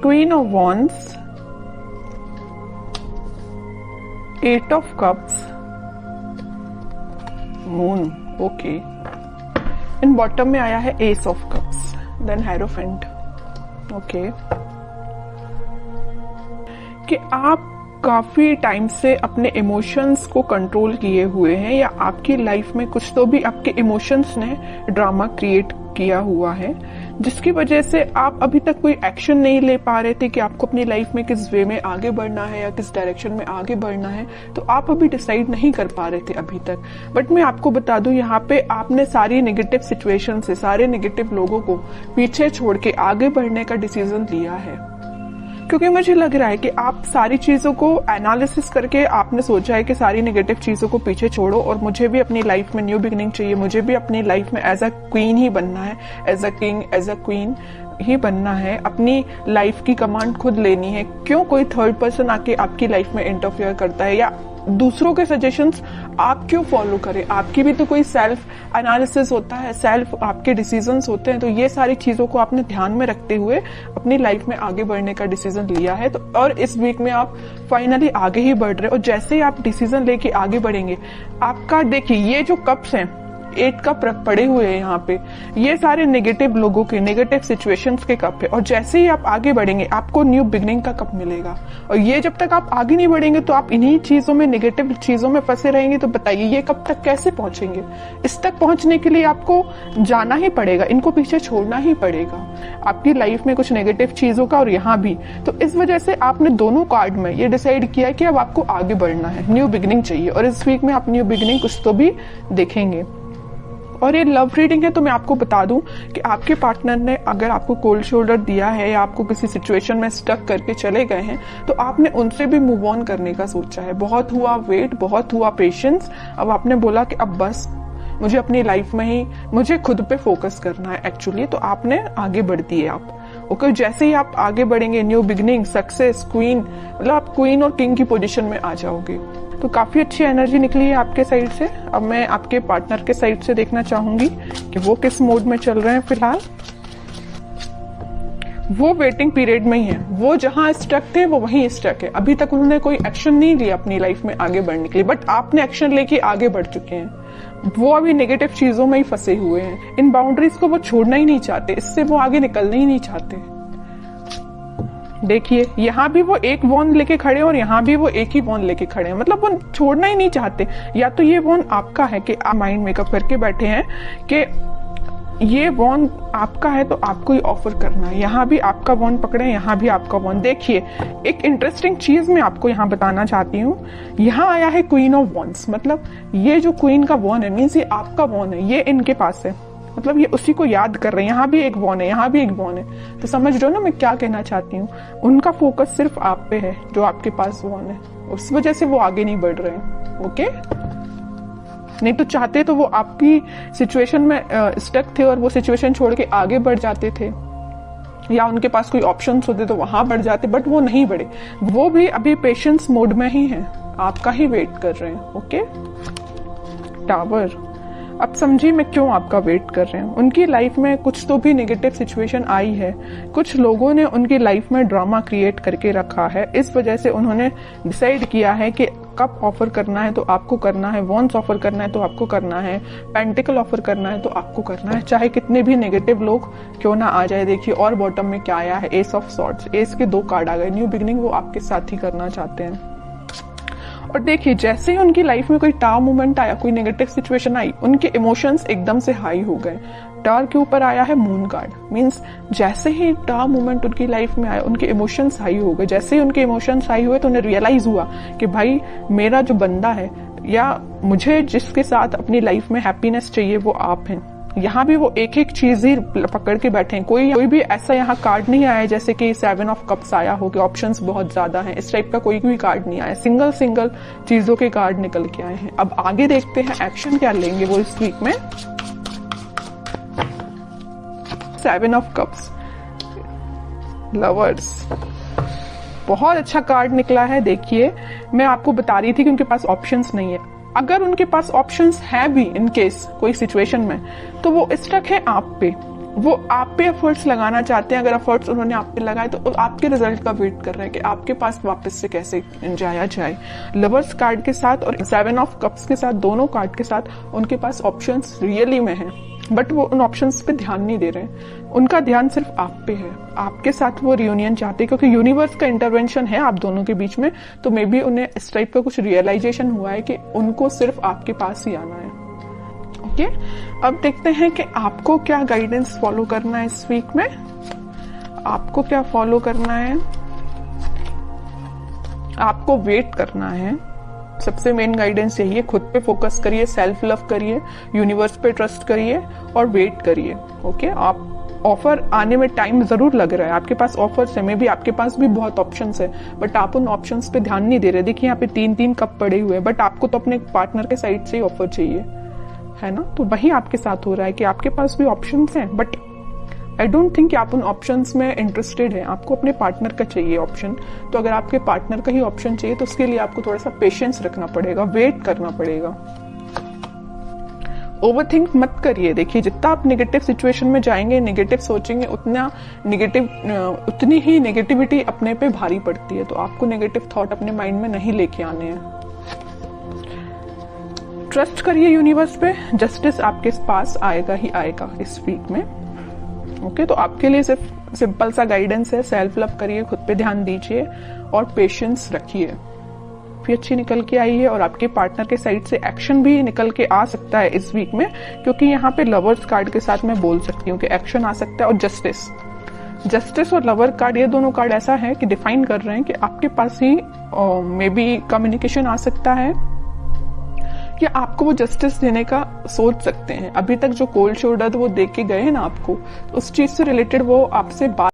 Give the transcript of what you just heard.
Queen of wands, 8 of cups, moon, okay. In bottom में आया है ace of cups, then hierophant, okay. कि आप काफी टाइम से अपने इमोशंस को कंट्रोल किए हुए हैं, या आपकी लाइफ में कुछ तो भी आपके इमोशंस ने ड्रामा क्रिएट किया हुआ है, जिसकी वजह से आप अभी तक कोई एक्शन नहीं ले पा रहे थे कि आपको अपनी लाइफ में किस वे में आगे बढ़ना है या किस डायरेक्शन में आगे बढ़ना है। तो आप अभी डिसाइड नहीं कर पा रहे थे अभी तक। बट मैं आपको बता दूं, यहाँ पे आपने सारी नेगेटिव सिचुएशन से, सारे नेगेटिव लोगों को पीछे छोड़ के आगे बढ़ने का डिसीजन लिया है, क्योंकि मुझे लग रहा है कि आप सारी चीजों को एनालिसिस करके आपने सोचा है कि सारी नेगेटिव चीजों को पीछे छोड़ो और मुझे भी अपनी लाइफ में न्यू बिगिनिंग चाहिए, मुझे भी अपनी लाइफ में एज अ क्वीन ही बनना है, as a king, as a queen ही बनना है, अपनी लाइफ की कमांड खुद लेनी है। क्यों कोई थर्ड पर्सन आके आपकी लाइफ में इंटरफेयर करता है, या दूसरों के सजेशंस आप क्यों फॉलो करें? आपकी भी तो कोई सेल्फ एनालिसिस होता है, सेल्फ आपके डिसीजंस होते हैं। तो ये सारी चीजों को आपने ध्यान में रखते हुए अपनी लाइफ में आगे बढ़ने का डिसीजन लिया है। तो और इस वीक में आप फाइनली आगे ही बढ़ रहे हो, और जैसे ही आप डिसीजन लेके आगे बढ़ेंगे, आपका देखिए ये जो कप्स हैं, 8 कप पड़े हुए हैं यहाँ पे, ये सारे नेगेटिव लोगों के, नेगेटिव सिचुएशंस के कप है। और जैसे ही आप आगे बढ़ेंगे आपको न्यू बिगनिंग का कप मिलेगा। और ये जब तक आप आगे नहीं बढ़ेंगे तो आप इन्हीं चीजों में, नेगेटिव चीजों में फंसे रहेंगे। तो बताइए ये कब तक कैसे पहुंचेंगे? इस तक पहुंचने के लिए आपको जाना ही पड़ेगा, इनको पीछे छोड़ना ही पड़ेगा आपकी लाइफ में कुछ नेगेटिव चीजों का, और यहाँ भी। तो इस वजह से आपने दोनों कार्ड में ये डिसाइड किया कि अब आपको आगे बढ़ना है, न्यू बिगनिंग चाहिए। और इस वीक में आप न्यू बिगनिंग कुछ तो भी देखेंगे। और ये लव रीडिंग है, तो मैं आपको बता दूं कि आपके पार्टनर ने अगर आपको कोल्ड शोल्डर दिया है या आपको किसी सिचुएशन में स्टक करके चले गए हैं, तो आपने उनसे भी मूव ऑन करने का सोचा है। बहुत हुआ वेट, बहुत हुआ पेशेंस, अब आपने बोला कि अब बस मुझे अपनी लाइफ में ही, मुझे खुद पे फोकस करना है एक्चुअली। तो आपने आगे बढ़ दिए आप, ओके। जैसे ही आप आगे बढ़ेंगे, न्यू बिगनिंग, सक्सेस, क्वीन, मतलब आप क्वीन और किंग की पोजीशन में आ जाओगे। तो काफी अच्छी एनर्जी निकली है आपके साइड से। अब मैं आपके पार्टनर के साइड से देखना चाहूंगी कि वो किस मोड में चल रहे हैं फिलहाल। वो वेटिंग पीरियड में ही है, वो जहां स्टक थे वो वहीं स्टक है। अभी तक उन्होंने कोई एक्शन नहीं लिया अपनी लाइफ में आगे बढ़ने के लिए, बट आपने एक्शन लेके आगे बढ़ चुके हैं। वो अभी नेगेटिव चीजों में ही फंसे हुए हैं, इन बाउंड्रीज को वो छोड़ना ही नहीं चाहते, इससे वो आगे निकलना ही नहीं चाहते। देखिए यहाँ भी वो एक वॉन्ड लेके खड़े हैं और यहाँ भी वो एक ही वॉन्ड लेके खड़े हैं, मतलब वो छोड़ना ही नहीं चाहते। या तो ये वॉन्ड आपका है कि आप माइंड मेकअप करके बैठे हैं कि ये वॉन्ड आपका है तो आपको ही ऑफर करना है। यहाँ भी आपका वॉन्ड पकड़े, यहाँ भी आपका वॉन्ड। देखिए एक इंटरेस्टिंग चीज मैं आपको यहाँ बताना चाहती हूँ। यहाँ आया है क्वीन ऑफ वॉन्ड्स, मतलब ये जो क्वीन का वॉन्ड है मीन्स ये आपका वॉन्ड है, ये इनके पास है, मतलब ये उसी को याद कर रहे हैं। यहाँ भी एक वॉन है, यहाँ भी एक वॉन है। तो समझ रहे हो ना मैं क्या कहना चाहती हूँ? उनका फोकस सिर्फ आप पे है, जो आपके पास वॉन है, उस वजह से वो आगे नहीं बढ़ रहे हैं, ओके। नहीं तो चाहते तो वो आपकी सिचुएशन में स्टक थे और वो सिचुएशन छोड़ के आगे बढ़ जाते थे, या उनके पास कोई ऑप्शंस होते तो वहां बढ़ जाते, बट वो नहीं बढ़े। वो भी अभी पेशेंस मोड में ही है, आपका ही वेट कर रहे हैं, ओके। टावर, अब समझिए मैं क्यों आपका वेट कर रहे हैं। उनकी लाइफ में कुछ तो भी नेगेटिव सिचुएशन आई है, कुछ लोगों ने उनकी लाइफ में ड्रामा क्रिएट करके रखा है। इस वजह से उन्होंने डिसाइड किया है कि कप ऑफर करना है तो आपको करना है, वॉन्स ऑफर करना है तो आपको करना है, पेंटिकल ऑफर करना है तो आपको करना है, चाहे कितने भी नेगेटिव लोग क्यों ना आ जाए। देखिए और बॉटम में क्या आया है, एस ऑफ सॉर्ड्स, एस के 2 कार्ड आ गए। न्यू बिगिनिंग वो आपके साथ ही करना चाहते हैं। और देखिए जैसे ही उनकी लाइफ में कोई टावर मोमेंट आया, कोई नेगेटिव सिचुएशन आई, उनके इमोशंस एकदम से हाई हो गए। टावर के ऊपर आया है मून कार्ड, मींस जैसे ही टावर मोमेंट उनकी लाइफ में आया उनके इमोशंस हाई हो गए। जैसे ही उनके इमोशंस हाई हुए तो उन्हें रियलाइज हुआ कि भाई मेरा जो बंदा है या मुझे जिसके साथ अपनी लाइफ में हैप्पीनेस चाहिए वो आप हैं। यहाँ भी वो एक एक चीज ही पकड़ के बैठे हैं। कोई भी ऐसा यहाँ कार्ड नहीं आया जैसे कि 7 ऑफ कप्स आया हो कि ऑप्शंस बहुत ज्यादा हैं, इस टाइप का कोई भी कार्ड नहीं आया। सिंगल चीजों के कार्ड निकल के आए हैं। अब आगे देखते हैं एक्शन क्या लेंगे वो इस वीक में। 7 ऑफ कप्स, लवर्स, बहुत अच्छा कार्ड निकला है। देखिए मैं आपको बता रही थी कि उनके पास ऑप्शंस नहीं है। अगर उनके पास ऑप्शंस है भी इन केस कोई सिचुएशन में, तो वो स्टक है आप पे। वो आप पे एफर्ट्स लगाना चाहते हैं। अगर एफर्ट्स उन्होंने आप पे लगाए तो आपके रिजल्ट का वेट कर रहे हैं कि आपके पास वापस से कैसे जाया जाए। लवर्स कार्ड के साथ और 7 ऑफ कप्स के साथ, दोनों कार्ड के साथ उनके पास ऑप्शंस रियली में हैं, बट वो उन ऑप्शंस पे ध्यान नहीं दे रहे। उनका ध्यान सिर्फ आप पे है, आपके साथ वो रियूनियन चाहते हैं क्योंकि यूनिवर्स का इंटरवेंशन है आप दोनों के बीच में। तो मे बी उन्हें इस टाइप का कुछ रियलाइजेशन हुआ है कि उनको सिर्फ आपके पास ही आना है। ओके, अब देखते हैं कि आपको क्या गाइडेंस फॉलो करना है इस वीक में। आपको क्या फॉलो करना है? आपको वेट करना है। सबसे मेन गाइडेंस यही है, खुद पे फोकस करिए, सेल्फ लव करिए, यूनिवर्स पे ट्रस्ट करिए और वेट करिए। ओके, आप ऑफर आने में टाइम जरूर लग रहा है, आपके पास ऑफर्स है, मे बी आपके पास भी बहुत ऑप्शंस है, बट आप उन ऑप्शंस पे ध्यान नहीं दे रहे। देखिए यहाँ पे 3-3 कप पड़े हुए हैं, बट आपको तो अपने पार्टनर के साइड से ही ऑफर चाहिए, है ना। तो वही आपके साथ हो रहा है कि आपके पास भी ऑप्शंस हैं, बट आई डोंट थिंक कि आप उन ऑप्शंस में इंटरेस्टेड हैं। आपको अपने पार्टनर का चाहिए ऑप्शन। तो अगर आपके पार्टनर का ही ऑप्शन चाहिए तो उसके लिए आपको थोड़ा सा पेशेंस रखना पड़ेगा, वेट करना पड़ेगा। ओवरथिंक मत करिए। देखिए जितना आप नेगेटिव सिचुएशन में जाएंगे, नेगेटिव सोचेंगे, उतनी ही नेगेटिविटी अपने पे भारी पड़ती है। तो आपको नेगेटिव थॉट अपने माइंड में नहीं लेके आने हैं। ट्रस्ट करिए यूनिवर्स पे, जस्टिस आपके पास आएगा ही आएगा इस वीक में। ओके, तो आपके लिए सिर्फ सिंपल सा गाइडेंस है, सेल्फ लव करिए, खुद पे ध्यान दीजिए और पेशेंस रखिए। भी अच्छी निकल के आई है और आपके पार्टनर के साइड से एक्शन भी निकल के आ सकता है इस वीक में, क्योंकि यहाँ पे लवर्स कार्ड के साथ मैं बोल सकती हूँ कि एक्शन आ सकता है। और जस्टिस और लवर कार्ड, ये दोनों कार्ड ऐसा है कि डिफाइन कर रहे हैं कि आपके पास ही मे बी कम्युनिकेशन आ सकता है या आपको वो जस्टिस देने का सोच सकते हैं। अभी तक जो कोल्ड शोल्डर वो दे के गए हैं ना आपको, उस चीज से रिलेटेड वो आपसे बात